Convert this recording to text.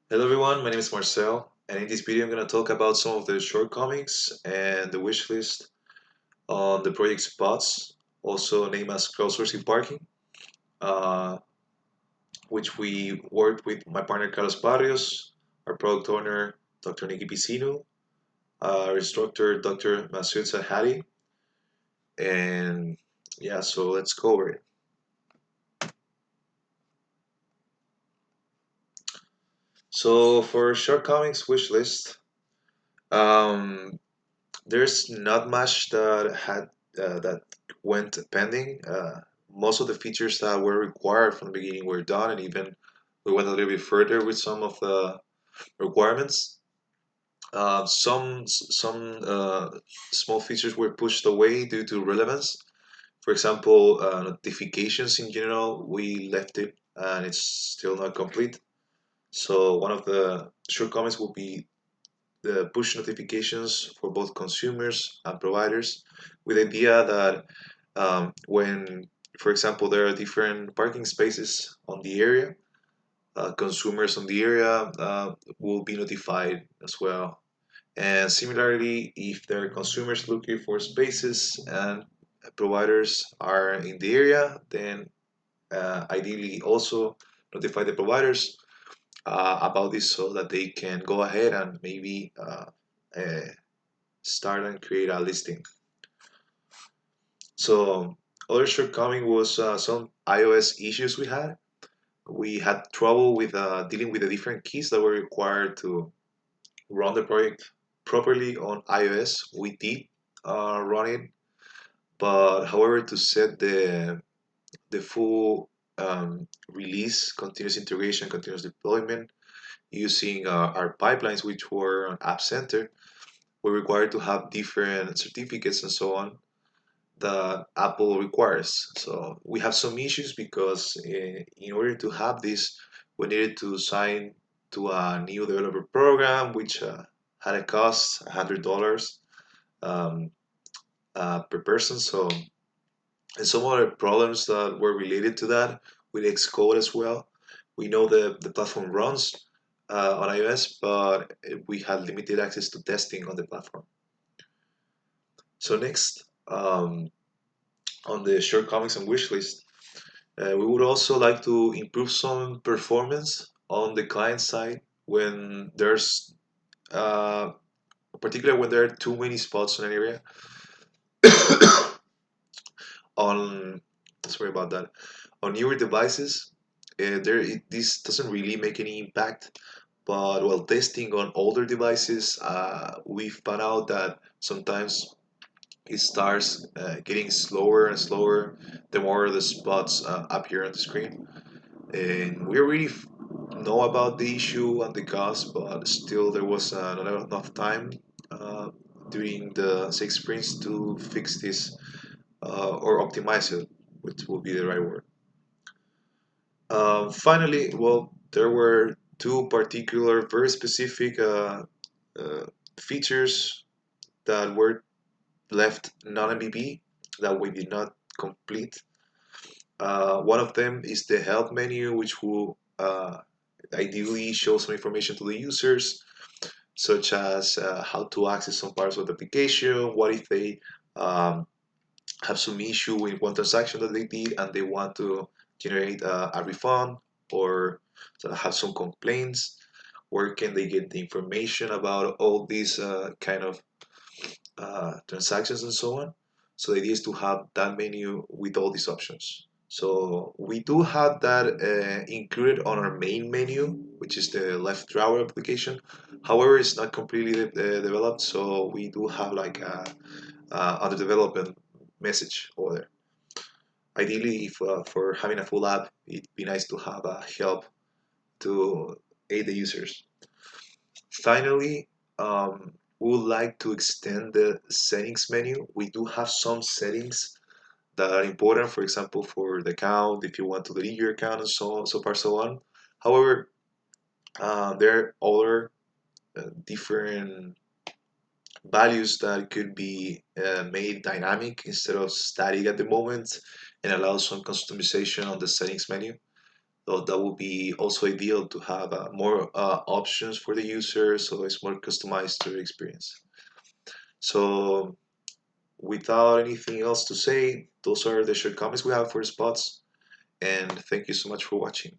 Hello everyone, my name is Marcel, and in this video I'm going to talk about some of the shortcomings and the wish list on the project Spots, also named as crowdsourcing parking, uh, which we worked with my partner Carlos Barrios, our product owner Dr. Nikki Piscino, our instructor Dr. Masoud Sahadi, and yeah, so let's go over it. So for shortcomings wish list, um, there's not much that went pending. Most of the features that were required from the beginning were done, and even we went a little bit further with some of the requirements. Some small features were pushed away due to relevance. For example, notifications in general, we left it and it's still not complete. So one of the shortcomings will be the push notifications for both consumers and providers, with the idea that when, for example, there are different parking spaces on the area, consumers on the area will be notified as well. And similarly, if there are consumers looking for spaces and providers are in the area, then ideally also notify the providers about this so that they can go ahead and maybe uh, start and create a listing. So other shortcoming was some iOS issues we had. We had trouble with dealing with the different keys that were required to run the project properly on iOS. We did run it, but however, to set the full release, continuous integration, continuous deployment using our pipelines, which were on App Center, we're required to have different certificates and so on that Apple requires. So we have some issues because in order to have this, we needed to sign to a new developer program, which had a cost $100 um, per person. So and some other problems that were related to that with Xcode as well. We know the platform runs on iOS, but we had limited access to testing on the platform. So next, on the shortcomings and wish list, we would also like to improve some performance on the client side when there's, uh, particularly when there are too many spots in an area. On sorry about that. On newer devices, this doesn't really make any impact. But while testing on older devices, we found out that sometimes it starts getting slower and slower the more the spots appear on the screen. And we already know about the issue and the cause, but still there was not enough time uh, during the 6 sprints to fix this or optimize it, which will be the right word. Finally, well, there were two particular, very specific uh, features that were left non-MVP that we did not complete. One of them is the help menu, which will ideally show some information to the users, such as how to access some parts of the application, what if they um, have some issue with one transaction that they did and they want to generate a refund, or have some complaints. Where can they get the information about all these kind of transactions and so on? So the idea is to have that menu with all these options. So we do have that included on our main menu, which is the left drawer application. However, it's not completely developed, so we do have like a under development message over there. Ideally, if for having a full app, it'd be nice to have a help to aid the users. Finally, we would like to extend the settings menu. We do have some settings that are important, for example, for the account, if you want to delete your account and so on, so far, so on. However, there are other different values that could be made dynamic instead of static at the moment and allow some customization on the settings menu. So that would be also ideal to have more options for the user, so it's more customized to the experience. So without anything else to say, those are the shortcomings we have for spots, and thank you so much for watching.